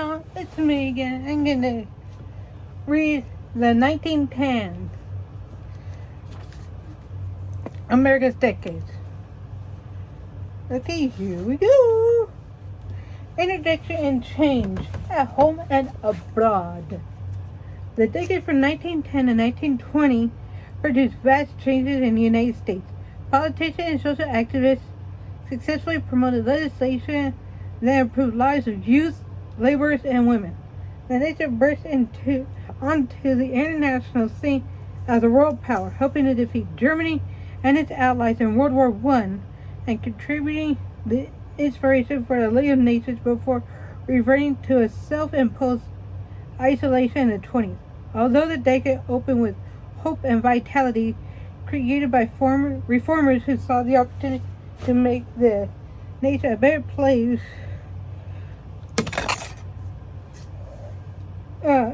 y'all, it's me again. I'm gonna read the 1910 America's Decades. Okay, here we go. Introduction and change at home and abroad. The decade from 1910 to 1920 produced vast changes in the United States. Politicians and social activists successfully promoted legislation that improved lives of youth, laborers, and women. The nation burst onto the international scene as a world power, helping to defeat Germany and its allies in World War I, and contributing the inspiration for the League of Nations before reverting to a self-imposed isolation in the 20s. Although the decade opened with hope and vitality created by reformers who saw the opportunity to make the nation a better place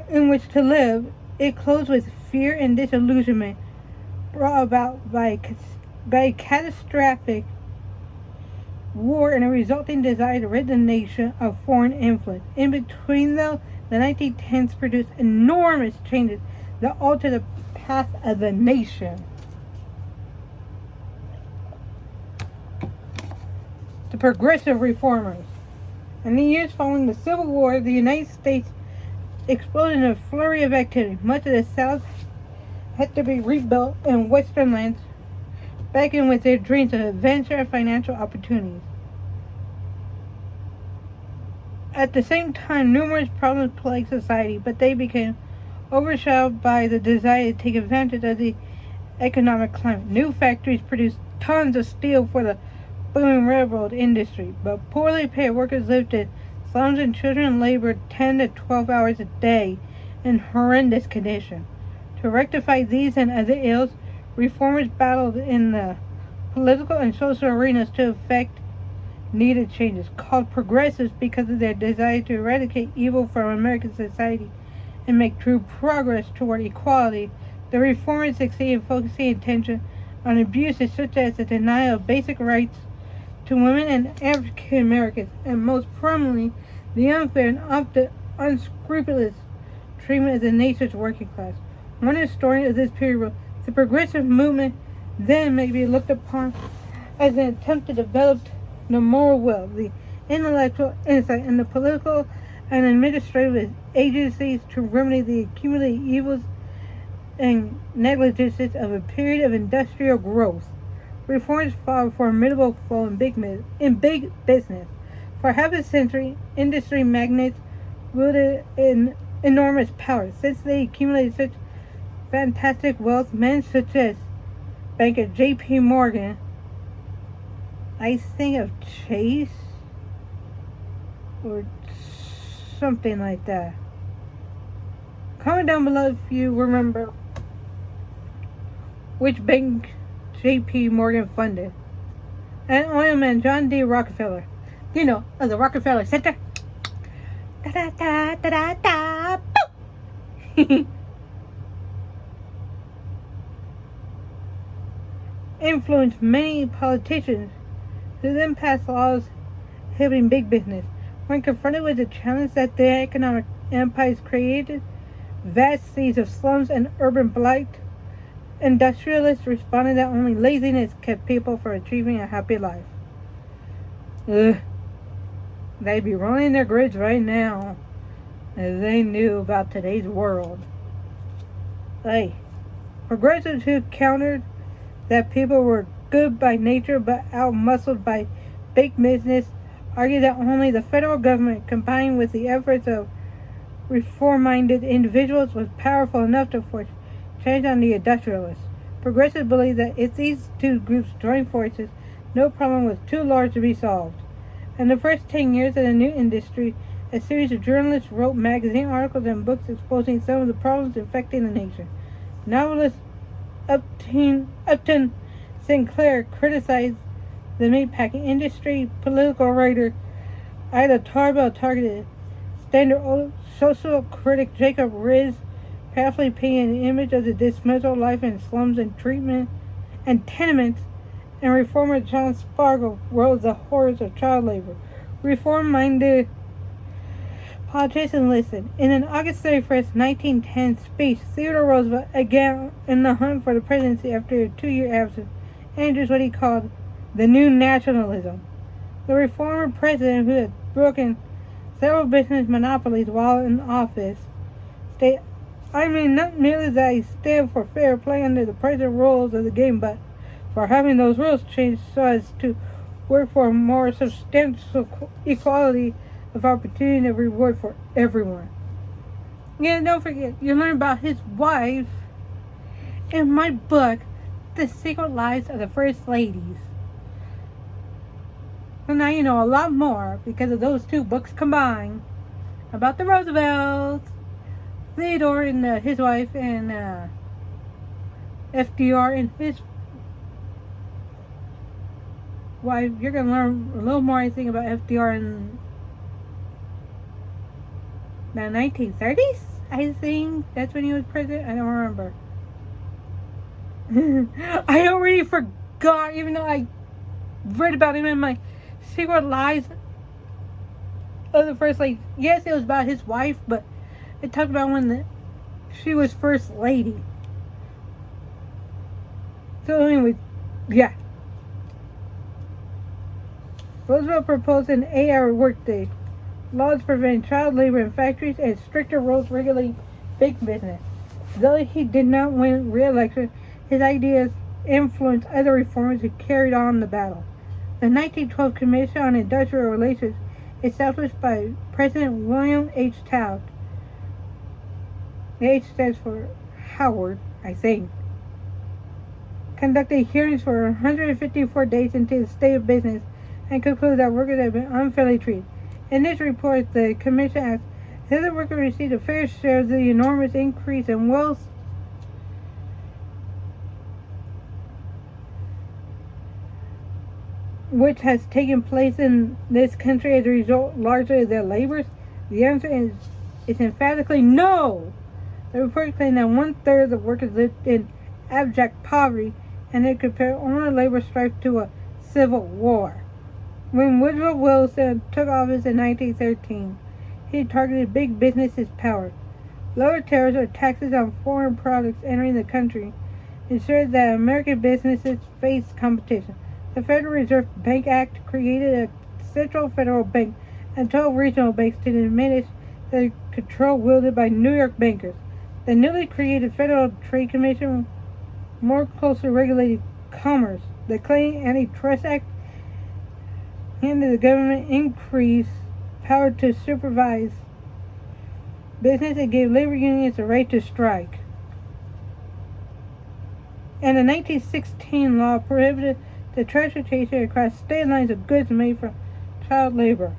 in which to live, it closed with fear and disillusionment brought about by a catastrophic war and a resulting desire to rid the nation of foreign influence. In between, though, the 1910s produced enormous changes that altered the path of the nation. The progressive reformers. In the years following the Civil War, the United States exploded in a flurry of activity. Much of the South had to be rebuilt, and Western lands beckoned with their dreams of adventure and financial opportunities. At the same time, numerous problems plagued society, but they became overshadowed by the desire to take advantage of the economic climate. New factories produced tons of steel for the booming railroad industry, but poorly paid workers lived in slums and children labored 10 to 12 hours a day in horrendous conditions. To rectify these and other ills, reformers battled in the political and social arenas to effect needed changes. Called progressives because of their desire to eradicate evil from American society and make true progress toward equality, the reformers succeeded in focusing attention on abuses such as the denial of basic rights to women and African Americans, and most prominently, the unfair and often unscrupulous treatment of the nation's working class. One historian of this period wrote, the progressive movement then may be looked upon as an attempt to develop the moral will, the intellectual insight, and the political and administrative agencies to remedy the accumulated evils and negligences of a period of industrial growth. Reforms fought a formidable foe in big business. For half a century, industry magnates wielded an enormous power. Since they accumulated such fantastic wealth, men such as banker J.P. Morgan, I think of Chase, or something like that. Comment down below if you remember which bank J.P. Morgan funded. And oilman John D. Rockefeller. You know, of the Rockefeller Center. Da da da da da da. Influenced many politicians who then passed laws helping big business. When confronted with the challenge that their economic empires created, vast seas of slums and urban blight, industrialists responded that only laziness kept people from achieving a happy life. They'd be rolling their grades right now if they knew about today's world. Hey, progressives who countered that people were good by nature but out-muscled by big business argued that only the federal government, combined with the efforts of reform-minded individuals, was powerful enough to force change on the industrialists. Progressives believed that if these two groups joined forces, no problem was too large to be solved. In the first 10 years of the new industry, a series of journalists wrote magazine articles and books exposing some of the problems affecting the nation. Novelist Upton Sinclair criticized the meatpacking industry. Political writer Ida Tarbell targeted standard social critic Jacob Riis, powerfully painting an image of the dismal life in slums and tenements, and reformer John Spargo wrote the horrors of child labor. Reform-minded Politicians listed. In an August 31st, 1910 speech, Theodore Roosevelt, again in the hunt for the presidency after a 2-year absence, introduced what he called the New Nationalism. The reformer president, who had broken several business monopolies while in office, stated, "I mean not merely that I stand for fair play under the present rules of the game, but for having those rules changed so as to work for a more substantial equality of opportunity and reward for everyone." Yeah, don't forget, you learn about his wife in my book, The Secret Lives of the First Ladies. So now you know a lot more because of those two books combined about the Roosevelts, Theodore and his wife, and FDR and his wife. You're going to learn a little more, I think, about FDR in the 1930s, I think. That's when he was president. I don't remember. I already forgot, even though I read about him in my Secret Lives of the First Lady. Yes, it was about his wife, but it talked about when she was First Lady. So anyway, yeah. Roosevelt proposed an 8-hour workday, laws preventing child labor in factories, and stricter rules regulating big business. Though he did not win re-election, his ideas influenced other reformers who carried on the battle. The 1912 Commission on Industrial Relations, established by President William H. Taft, the H stands for Howard, I think, conducted hearings for 154 days into the state of business and concluded that workers had been unfairly treated. In this report, the Commission asked, "Has the worker received a fair share of the enormous increase in wealth which has taken place in this country as a result largely of their labors?" The answer is emphatically no. The report claimed that 1/3 of the workers lived in abject poverty, and it compared owner labor strife to a civil war. When Woodrow Wilson took office in 1913, he targeted big business's power. Lower tariffs or taxes on foreign products entering the country ensured that American businesses faced competition. The Federal Reserve Bank Act created a central federal bank and 12 regional banks to diminish the control wielded by New York bankers. The newly created Federal Trade Commission more closely regulated commerce. The Clayton Antitrust Act handed the government increased power to supervise business and gave labor unions the right to strike. And the 1916 law prohibited the transportation across state lines of goods made from child labor.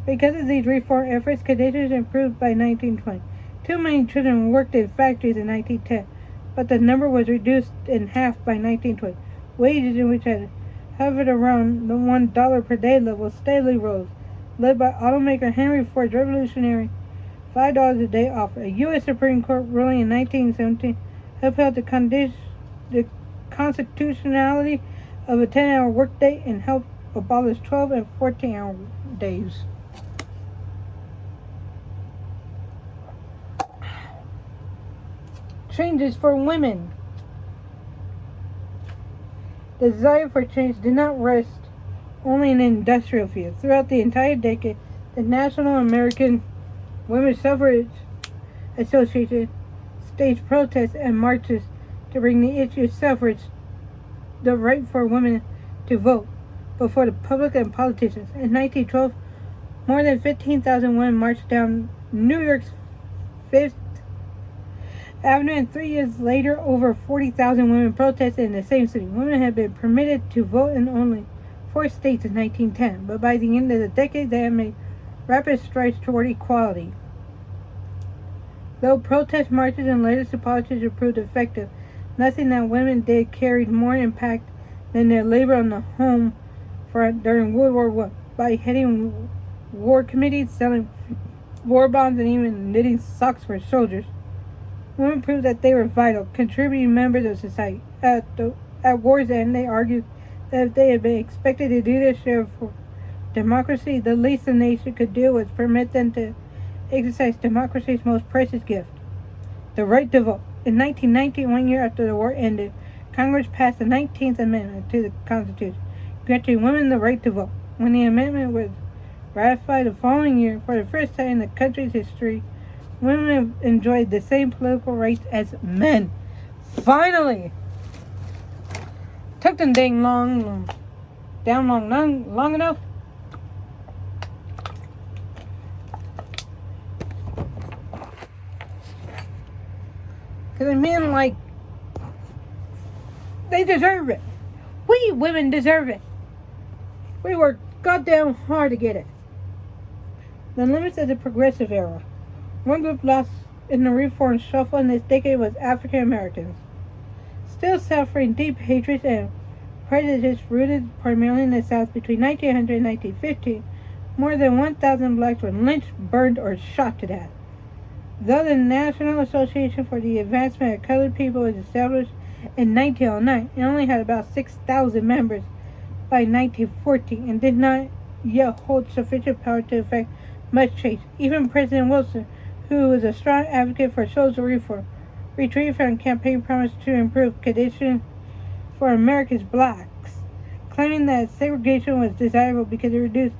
Because of these reform efforts, conditions improved by 1920. Too many children worked in factories in 1910, but the number was reduced in half by 1920. Wages, in which had hovered around the $1 per day level, steadily rose, led by automaker Henry Ford's revolutionary $5 a day offer. A U.S. Supreme Court ruling in 1917 upheld the constitutionality of a 10-hour workday and helped abolish 12 and 14-hour days. Changes for women. The desire for change did not rest only in the industrial field. Throughout the entire decade, the National American Women's Suffrage Association staged protests and marches to bring the issue of suffrage, the right for women to vote, before the public and politicians. In 1912, more than 15,000 women marched down New York's Fifth Avenue, and 3 years later, over 40,000 women protested in the same city. Women had been permitted to vote in only 4 states in 1910, but by the end of the decade, they had made rapid strides toward equality. Though protest marches and letters to politicians proved effective, nothing that women did carried more impact than their labor on the home front during World War I. By heading war committees, selling war bonds, and even knitting socks for soldiers, women proved that they were vital, contributing members of society. At war's end, they argued that if they had been expected to do their share for democracy, the least the nation could do was permit them to exercise democracy's most precious gift, the right to vote. In 1990, 1 year after the war ended, Congress passed the 19th Amendment to the Constitution, granting women the right to vote. When the amendment was ratified the following year, for the first time in the country's history, women enjoyed the same political rights as men. Finally! Took them dang long enough. Because I mean, like, they deserve it. We women deserve it. We worked goddamn hard to get it. The limits of the progressive era. One group lost in the reform shuffle in this decade was African Americans. Still suffering deep hatred and prejudice rooted primarily in the South between 1900 and 1950, more than 1,000 blacks were lynched, burned, or shot to death. Though the National Association for the Advancement of Colored People was established in 1909, it only had about 6,000 members by 1914 and did not yet hold sufficient power to effect much change. Even President Wilson, who was a strong advocate for social reform, retreated from campaign promise to improve conditions for America's blacks, claiming that segregation was desirable because it reduced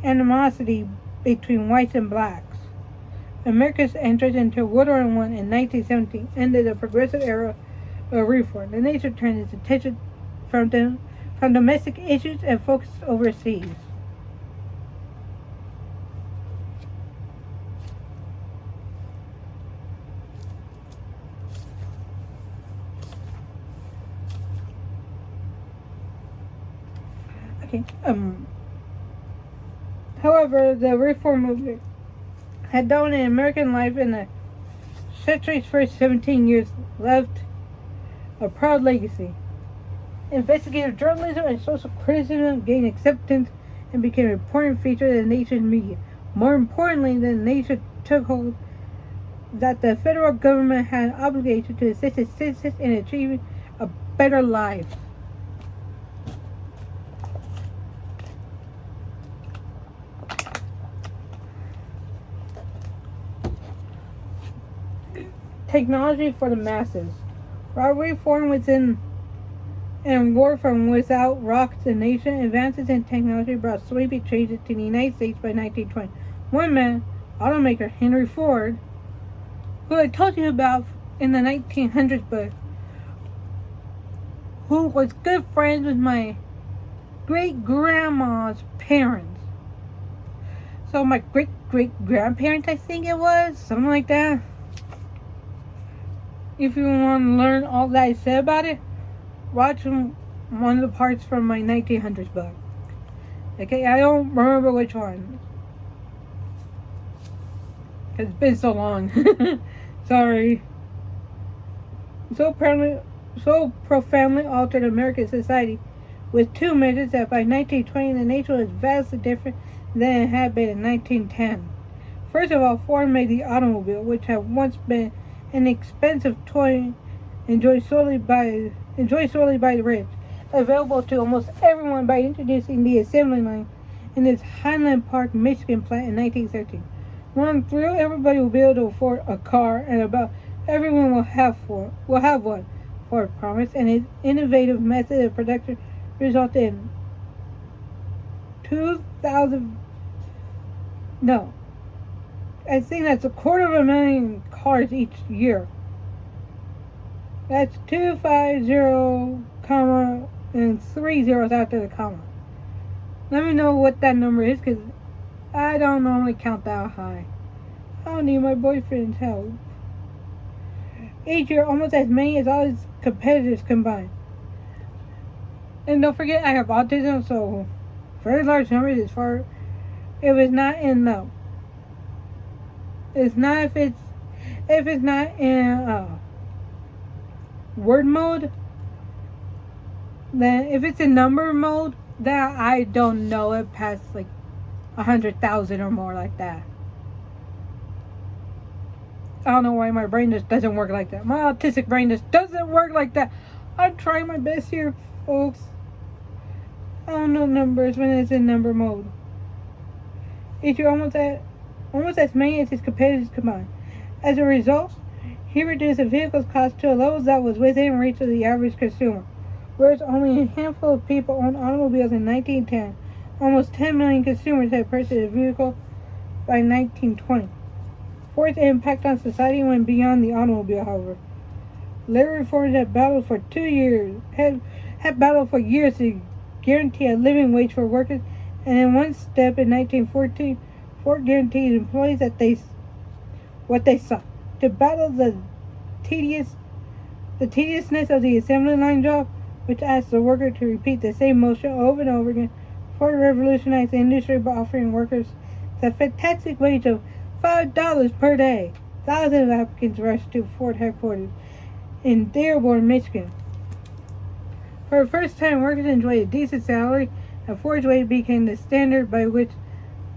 animosity between whites and blacks. America's entrance into World War I in 1917 ended a progressive era of reform. The nation turned its attention from domestic issues and focused overseas. Okay. However, the reform movement had dominated American life in the century's first 17 years, left a proud legacy. Investigative journalism and social criticism gained acceptance and became an important feature of the nation's media. More importantly, the nation took hold that the federal government had an obligation to assist its citizens in achieving a better life. Technology for the masses. While reform within and war from without rocked the nation, advances in technology brought sweeping changes to the United States by 1920. One man, automaker Henry Ford, who I told you about in the 1900s book, who was good friends with my great-grandma's parents. So my great-great-grandparents, I think it was, something like that. If you want to learn all that I said about it, watch one of the parts from my 1900s book. Okay, I don't remember which one. Because it's been so long. Sorry. So profoundly altered American society with two measures that by 1920 the nation was vastly different than it had been in 1910. First of all, Ford made the automobile, which had once been an expensive toy enjoyed solely by the rich, available to almost everyone by introducing the assembly line in its Highland Park, Michigan plant in 1913. One thrill, everybody will be able to afford a car, and about everyone will have one. Ford promised, and his innovative method of production resulted in 2,000. No, I think that's 250,000 cars each year. That's 250, comma, and 3 zeros after the comma. Let me know what that number is, because I don't normally count that high. I don't need my boyfriend's help. Each year, almost as many as all his competitors combined. And don't forget, I have autism, so very large numbers as far if it's not in no. It's not if it's not in word mode. Then if it's in number mode, then I don't know it past like 100,000 or more like that. I don't know why my brain just doesn't work like that. My autistic brain just doesn't work like that. I'm trying my best here, folks. I don't know numbers when it's in number mode. If you're almost at almost as many as his competitors combined. As a result, he reduced the vehicle's cost to a level that was within reach of the average consumer. Whereas only a handful of people owned automobiles in 1910, almost 10 million consumers had purchased a vehicle by 1920. Ford's impact on society went beyond the automobile, however. Labor reformers had battled for years to guarantee a living wage for workers, and in one step in 1914, Ford guaranteed employees that what they sought. To battle the tediousness of the assembly line job, which asked the worker to repeat the same motion over and over again, Ford revolutionized the industry by offering workers the fantastic wage of $5 per day. Thousands of applicants rushed to Ford headquarters in Dearborn, Michigan. For the first time, workers enjoyed a decent salary, and Ford's wage became the standard by which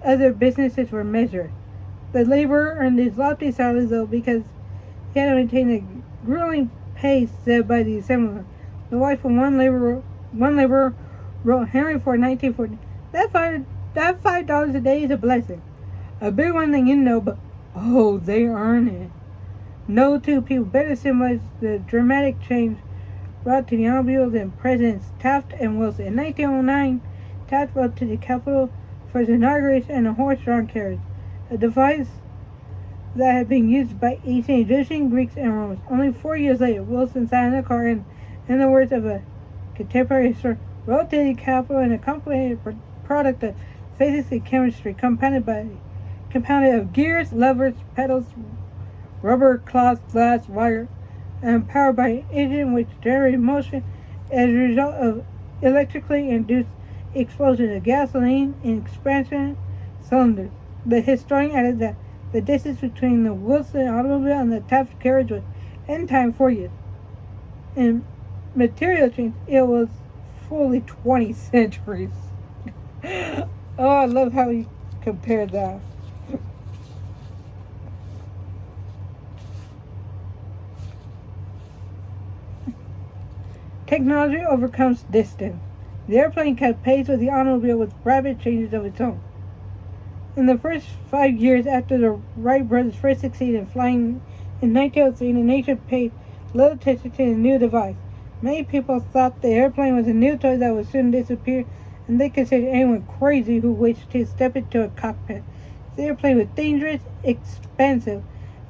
other businesses were measured. The laborer earned his lofty salary, though, because he had to maintain the grueling pace set by the assembly. The wife of one laborer wrote Henry Ford, 1940, that $5 a day is a blessing. A big one thing you know, but oh, they earn it. No two people better symbolize the dramatic change brought to the automobiles than Presidents Taft and Wilson. In 1909, Taft rode to the Capitol for his inauguration in a horse-drawn carriage, a device that had been used by ancient Egyptian, Greeks, and Romans. Only 4 years later, Wilson sat in the car and, in the words of a contemporary historian, rode to the Capitol in a complicated product of physics and chemistry, compounded of gears, levers, pedals, rubber, cloth, glass, wire, and powered by an engine which generated motion as a result of electrically induced explosion of gasoline in expansion cylinders. The historian added that the distance between the Wilson automobile and the Taft carriage was, in time, 4 years. In material change, it was fully 20 centuries. Oh, I love how he compared that. Technology overcomes distance. The airplane kept pace with the automobile with rapid changes of its own. In the first 5 years after the Wright brothers first succeeded in flying in 1903, the nation paid little attention to the new device. Many people thought the airplane was a new toy that would soon disappear, and they considered anyone crazy who wished to step into a cockpit. The airplane was dangerous, expensive,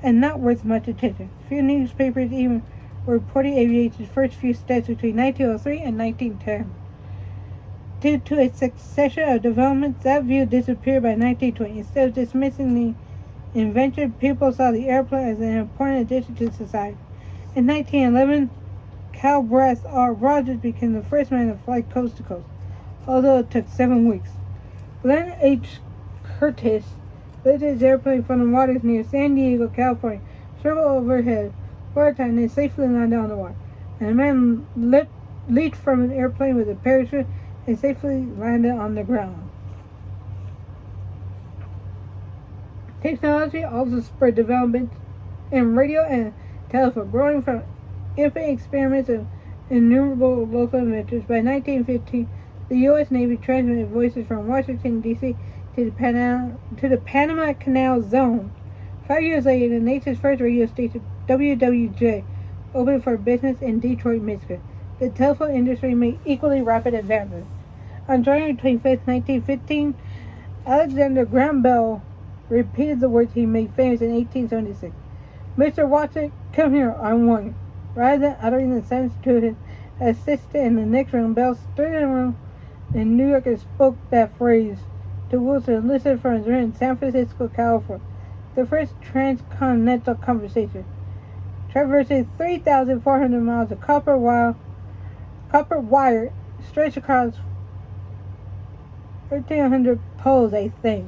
and not worth much attention. Few newspapers even were reporting aviation's first few steps between 1903 and 1910. Due to a succession of developments, that view disappeared by 1920. Instead of dismissing the invention, people saw the airplane as an important addition to society. In 1911, Calbraith R. Rogers became the first man to fly coast to coast, although it took 7 weeks. Glenn H. Curtiss lifted his airplane from the waters near San Diego, California, circled overhead for a time, and then safely landed on the water. And a man leaped from an airplane with a parachute and safely landed on the ground. Technology also spurred development in radio and telephone, growing from infant experiments of innumerable local inventors. By 1915, the U.S. Navy transmitted voices from Washington, D.C. to the Panama Canal Zone. 5 years later, the nation's first radio station, WWJ, opened for business in Detroit, Michigan. The telephone industry made equally rapid advances. On January 25, 1915, Alexander Graham Bell repeated the words he made famous in 1876. "Mr. Watson, come here, I want you." Rather than uttering the sentence to his assistant in the next room, Bell stood in a room in New York and spoke that phrase to Wilson, listened from his room in San Francisco, California. The first transcontinental conversation, traversing 3,400 miles of copper wire stretched across 1,300 poles, I think.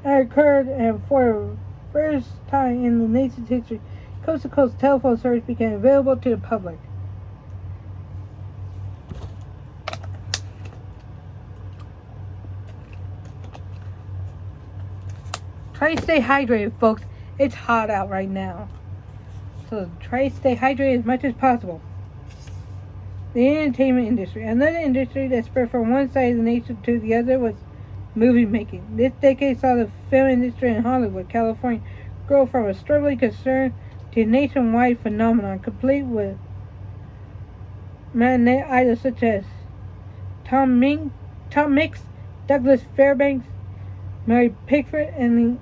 It occurred, and for the first time in the nation's history, coast-to-coast telephone service became available to the public. Try to stay hydrated, folks. It's hot out right now. So try to stay hydrated as much as possible. The entertainment industry. Another industry that spread from one side of the nation to the other was movie making. This decade saw the film industry in Hollywood, California, grow from a struggling concern to a nationwide phenomenon, complete with matinee idols such as Tom Mix, Douglas Fairbanks, Mary Pickford, and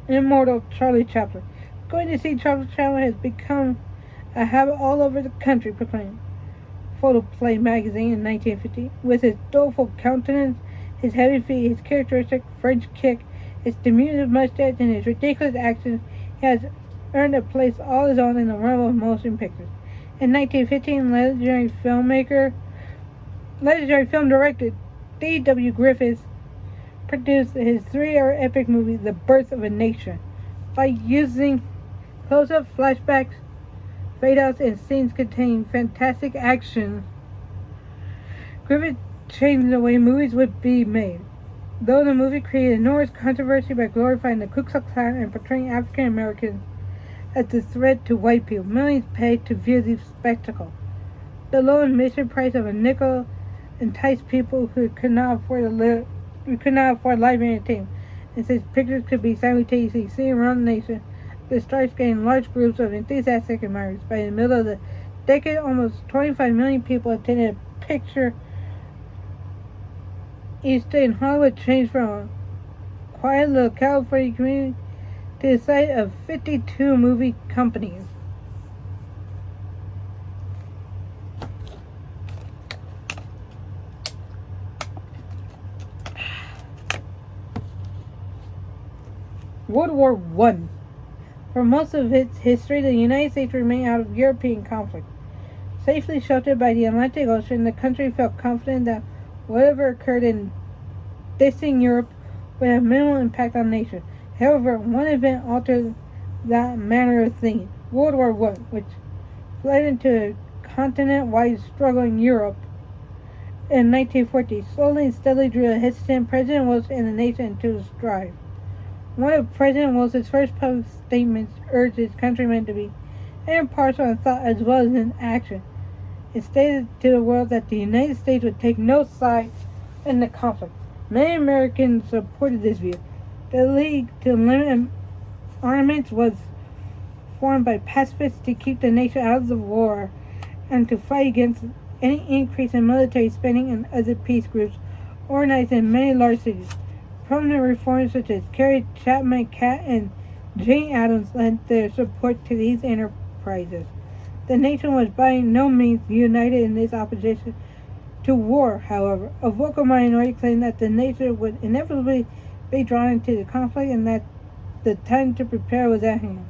the immortal Charlie Chaplin. Going to see Charlie Chaplin has become a habit all over the country, proclaimed Photoplay magazine in 1950. With his doleful countenance, his heavy feet, his characteristic French kick, his diminutive mustache, and his ridiculous accents, he has earned a place all his own in the realm of motion pictures. In 1915, legendary film director D.W. Griffith produced his 3-hour epic movie, The Birth of a Nation. By using close-up flashbacks, fade-outs, and scenes containing fantastic action, Griffith changed the way movies would be made. Though the movie created enormous controversy by glorifying the Ku Klux Klan and portraying African Americans as a threat to white people, millions paid to view the spectacle. The low admission price of a nickel enticed people who could not afford live entertainment, and since pictures could be simultaneously seen around the nation, the stars gained large groups of enthusiastic admirers. By the middle of the decade, almost 25 million people attended a picture. Each day in Hollywood changed from a quiet little California community to the site of 52 movie companies. World War I. For most of its history, the United States remained out of European conflict. Safely sheltered by the Atlantic Ocean, the country felt confident that whatever occurred in distant Europe would have minimal impact on the nation. However, one event altered that manner of thinking. World War I, which led into a continent-wide struggle in Europe in 1940, slowly and steadily drew a hesitant President Wilson and the nation into a strife. One of President Wilson's first public statements urged his countrymen to be impartial in thought as well as in action. It stated to the world that the United States would take no side in the conflict. Many Americans supported this view. The League to Limit Armaments was formed by pacifists to keep the nation out of the war and to fight against any increase in military spending, and other peace groups organized in many large cities. Prominent reformers such as Carrie Chapman Catt and Jane Addams lent their support to these enterprises. The nation was by no means united in this opposition to war, however. A vocal minority claimed that the nation would inevitably be drawn into the conflict and that the time to prepare was at hand.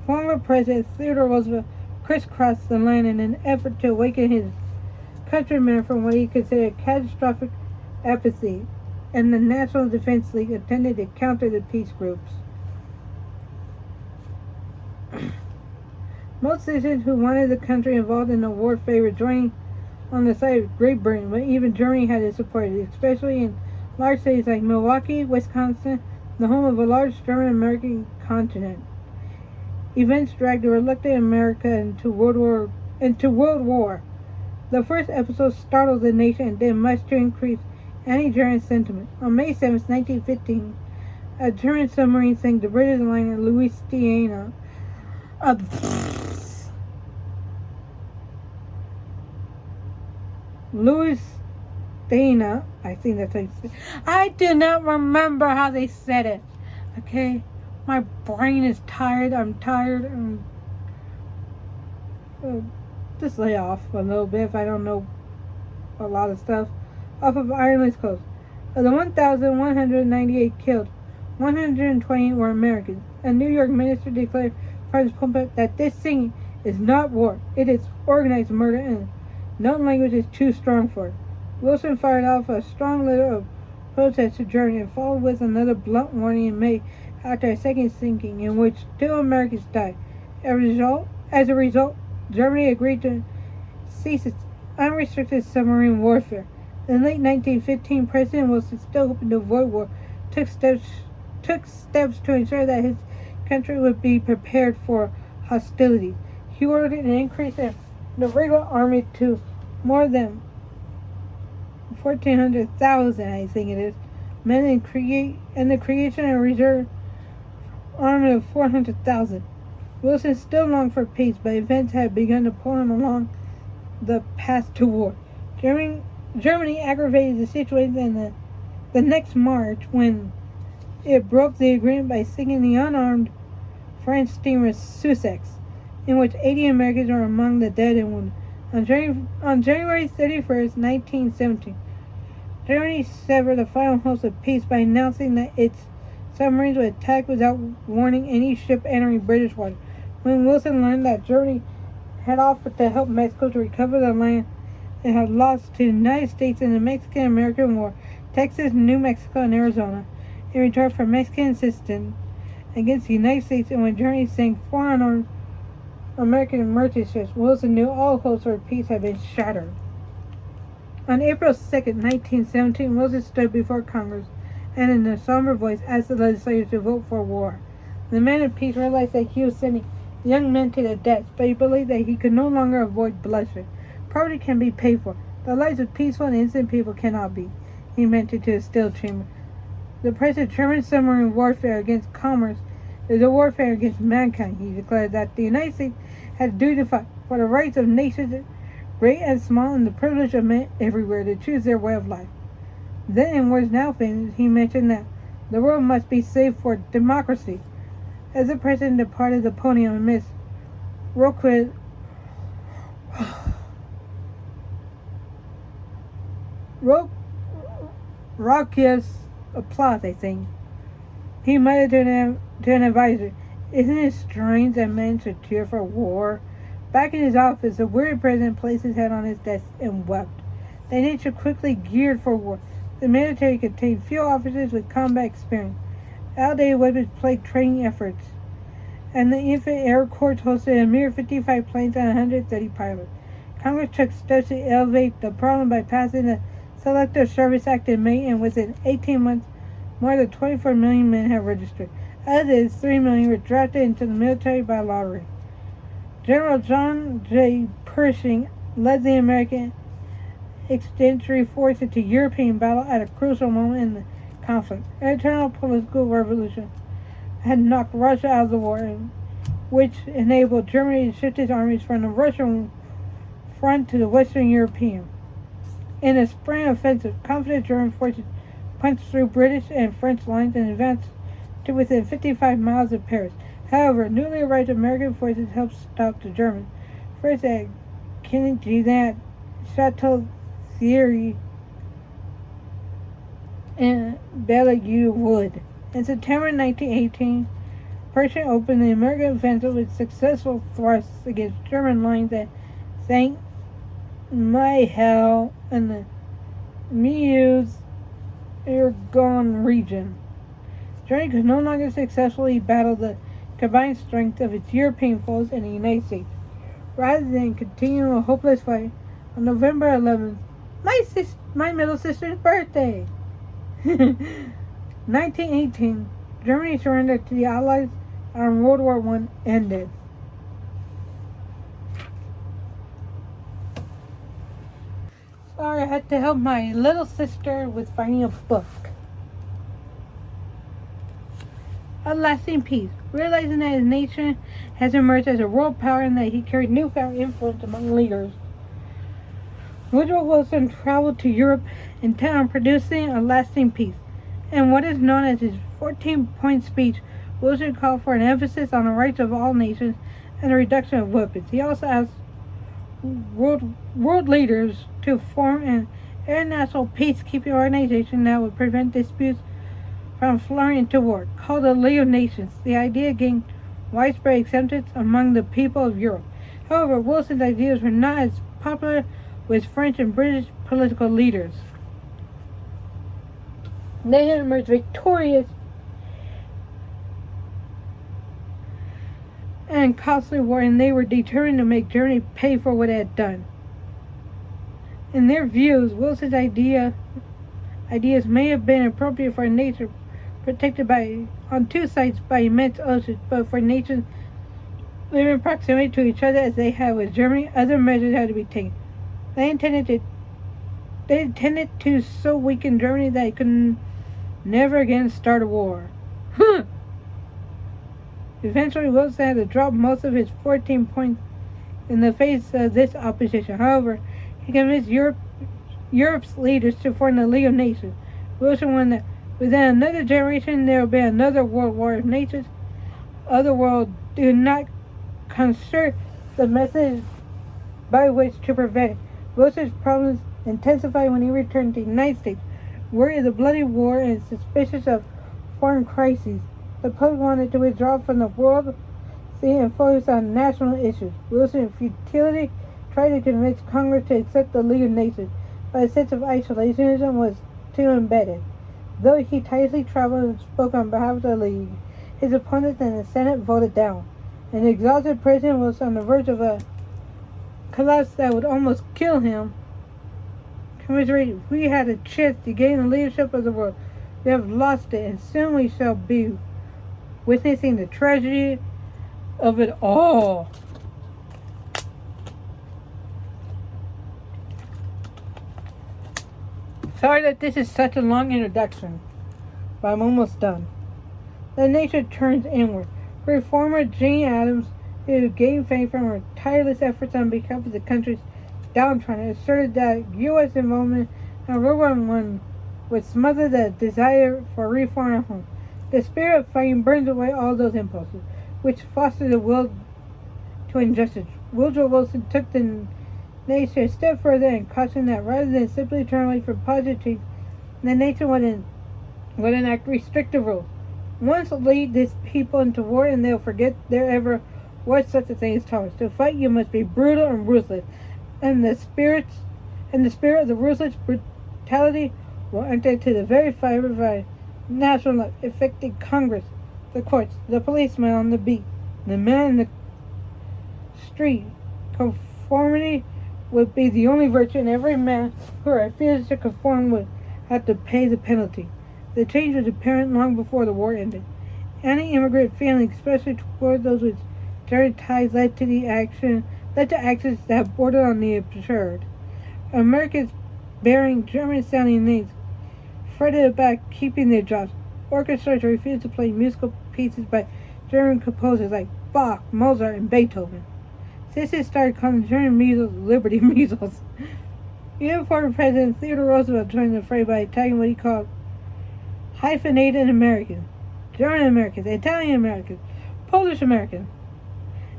Former President Theodore Roosevelt crisscrossed the land in an effort to awaken his countrymen from what he considered catastrophic apathy, and the National Defense League attempted to counter the peace groups. Most citizens who wanted the country involved in the war favored joining on the side of Great Britain, but even Germany had its support, especially in large cities like Milwaukee, Wisconsin, the home of a large German-American contingent. Events dragged the reluctant America into World War. The first episode startled the nation and did much to increase anti-German sentiment. On May 7, 1915, a German submarine sank the British liner Louisiana. Louisiana, I think that's how you say it. I do not remember how they said it. Okay? My brain is tired. I'm tired. Just lay off a little bit if I don't know a lot of stuff. Off of Ireland's coast. Of the 1,198 killed, 120 were Americans. A New York minister declared from his pulpit that this thing is not war. It is organized murder, and no language is too strong for it. Wilson fired off a strong letter of protest to Germany and followed with another blunt warning in May after a second sinking in which 2 Americans died. As a result, Germany agreed to cease its unrestricted submarine warfare. In late 1915, President Wilson, still hoping to avoid war, took steps to ensure that his country would be prepared for hostilities. He ordered an increase in the regular army to more than 1,400,000, I think it is, men and the creation of a reserve army of 400,000. Wilson still longed for peace, but events had begun to pull him along the path to war. Germany aggravated the situation the next March when it broke the agreement by sinking the unarmed French steamer Sussex, in which 80 Americans were among the dead and wounded. On January 31st, 1917, Germany severed the final hopes of peace by announcing that its submarines would attack without warning any ship entering British waters. When Wilson learned that Germany had offered to help Mexico to recover the land it had lost to the United States in the Mexican-American War, Texas, New Mexico, and Arizona, in return for Mexican assistance against the United States, and when Germany sank 4 unarmed American merchant ships, Wilson knew all hopes for peace had been shattered. On April 2nd, 1917, Wilson stood before Congress and in a somber voice asked the legislators to vote for war. The man of peace realized that he was sending young men to their deaths, but he believed that he could no longer avoid bloodshed. Property can be paid for. The lives of peaceful and innocent people cannot be, he mentioned to a still chamber. The price of German submarine warfare against commerce is a warfare against mankind. He declared that the United States had a duty to fight for the rights of nations, great and small, and the privilege of men everywhere to choose their way of life. Then, in words now famous, he mentioned that the world must be saved for democracy. As the president departed the podium amidst raucous applause, I think, he muttered to an advisor, "Isn't it strange that men should cheer for war?" Back in his office, the weary president placed his head on his desk and wept. The nation quickly geared for war. The military contained few officers with combat experience. Outdated weapons plagued training efforts, and the infant air corps hosted a mere 55 planes and 130 pilots. Congress took steps to elevate the problem by passing the Selective Service Act in May, and within 18 months, more than 24 million men have registered. Of this, 3 million were drafted into the military by lottery. General John J. Pershing led the American extensory force into European battle at a crucial moment in the conflict. An internal political revolution had knocked Russia out of the war, which enabled Germany to shift its armies from the Russian front to the Western European. In a spring offensive, confident German forces punched through British and French lines and advanced to within 55 miles of Paris. However, newly arrived American forces helped stop the Germans. First at Kennedy, Chateau Thierry, and Bellevue Wood. In September 1918, Pershing opened the American offensive with successful thrusts against German lines at St. Mihiel and the Meuse-Argonne region. Germany could no longer successfully battle the combined strength of its European foes and the United States. Rather than continue a hopeless fight, on November 11th, my middle sister's birthday, 1918, Germany surrendered to the Allies and World War I ended. Sorry, I had to help my little sister with finding a book. A lasting peace. Realizing that his nation has emerged as a world power and that he carried newfound influence among leaders, Woodrow Wilson traveled to Europe intent on producing a lasting peace. In what is known as his 14-point speech, Wilson called for an emphasis on the rights of all nations and the reduction of weapons. He also asked world leaders to form an international peacekeeping organization that would prevent disputes from flowing into war, called the League of Nations. The idea gained widespread acceptance among the people of Europe. However, Wilson's ideas were not as popular with French and British political leaders. They had emerged victorious and costly war, and they were determined to make Germany pay for what it had done. In their views, Wilson's ideas may have been appropriate for a nation protected on two sides by immense oceans, but for nations living in proximity to each other as they had with Germany, other measures had to be taken. They intended They intended to so weaken Germany that it could never again start a war. Eventually, Wilson had to drop most of his 14 points in the face of this opposition. However, he convinced Europe's leaders to form the League of Nations. Wilson warned that within another generation there will be another world war if nations of the world do not concert the methods by which to prevent it. Wilson's problems intensified when he returned to the United States, worried of the bloody war and suspicious of foreign crises. The Pope wanted to withdraw from the world scene and focus on national issues. Wilson, in futility, tried to convince Congress to accept the League of Nations, but a sense of isolationism was too embedded. Though he tirelessly traveled and spoke on behalf of the League, his opponents in the Senate voted down. An exhausted president was on the verge of a collapse that would almost kill him. Commiserated, we had a chance to gain the leadership of the world. We have lost it, and soon we shall be witnessing the tragedy of it all. Sorry that this is such a long introduction, but I'm almost done. The nation turns inward. Reformer Jane Addams, who gained fame from her tireless efforts on behalf of the country's downtrodden, asserted that U.S. involvement in World War I would smother the desire for reform at home. The spirit of fighting burns away all those impulses, which foster the will to injustice. Woodrow Wilson took the nation a step further and cautioned that rather than simply turn away from positive change, the nation would enact restrictive rules. Once lead this people into war and they'll forget there ever was such a thing as tolerance. To fight you must be brutal and ruthless, and the spirit of the ruthless brutality will enter into the very fiber of national life, affecting Congress, the courts, the policeman on the beat, the man in the street. Conformity would be the only virtue, and every man who refused to conform would have to pay the penalty. The change was apparent long before the war ended. Anti-immigrant feeling, especially toward those with dirty ties, led to actions that bordered on the absurd. Americans bearing German-sounding names fretted about keeping their jobs. Orchestras refused to play musical pieces by German composers like Bach, Mozart, and Beethoven. Citizens started calling German measles Liberty measles. Uniformed President Theodore Roosevelt joined the fray by attacking what he called hyphenated Americans, German Americans, Italian Americans, Polish Americans,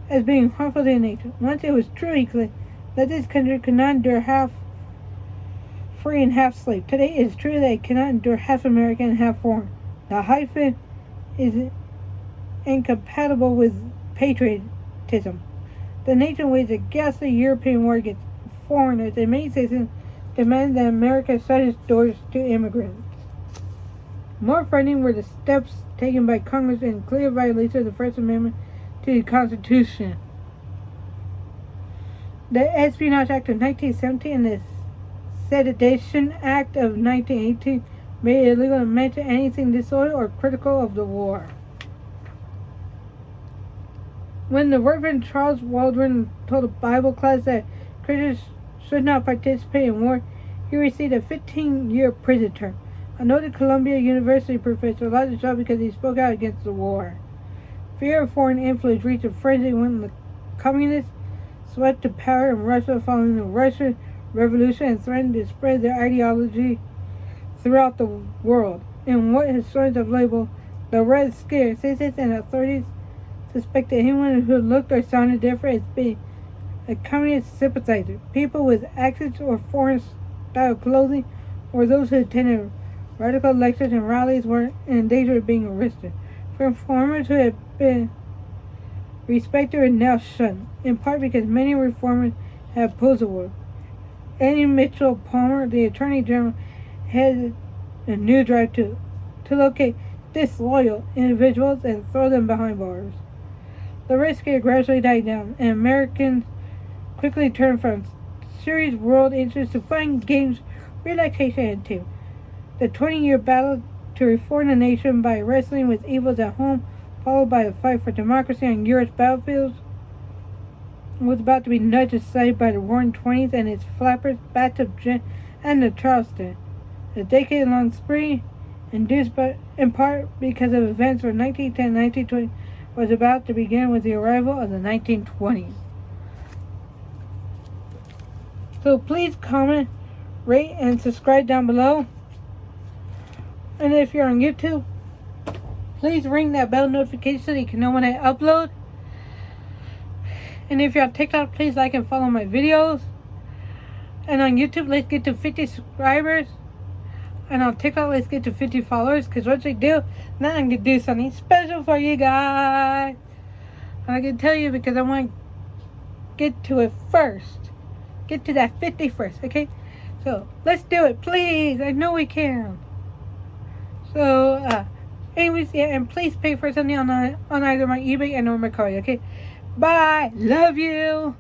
as being harmful to the nation. Once it was true, he claimed, that this country could not endure half free and half slave. Today it is true that it cannot endure half American and half foreign. The hyphen is incompatible with patriotism. The nation waged a ghastly European war against foreigners, and many citizens demanded that America shut its doors to immigrants. More frightening were the steps taken by Congress in clear violation of the First Amendment to the Constitution. The Espionage Act of 1917 and the Sedition Act of 1918 made it illegal to mention anything disloyal or critical of the war. When the Reverend Charles Waldron told a Bible class that Christians should not participate in war, he received a 15-year prison term. A noted Columbia University professor lost his job because he spoke out against the war. Fear of foreign influence reached a frenzy when the communists swept to power in Russia following the Russian Revolution and threatened to spread their ideology throughout the world. In what historians have labeled the Red Scare, citizens and authorities suspected anyone who looked or sounded different as being a communist sympathizer. People with accents or foreign-style clothing, or those who attended radical lectures and rallies, were in danger of being arrested. Reformers who had been respected are now shunned, in part because many reformers have opposed the war. Annie Mitchell Palmer, the Attorney General, headed a new drive to locate disloyal individuals and throw them behind bars. The Red Scare gradually died down, and Americans quickly turned from serious world interests to fun, games, relaxation, and entertainment. The 20-year battle to reform the nation by wrestling with evils at home, followed by a fight for democracy on Europe's battlefields, was about to be nudged aside by the Roaring Twenties and its flappers, batch of and the Charleston. The decade-long spree, induced in part because of events from 1910 and 1920, was about to begin with the arrival of the 1920s. So please comment, rate, and subscribe down below. And if you're on YouTube, please ring that bell notification so you can know when I upload. And if you're on TikTok, please like and follow my videos. And on YouTube, let's get to 50 subscribers. And on TikTok, let's get to 50 followers. Because once we do, now I'm going to do something special for you guys. And I can tell you because I want to get to it first. Get to that 50 first, okay? So, let's do it, please. I know we can. So, anyways, yeah, and please pay for something on either my eBay and or my card, okay? Bye. Love you.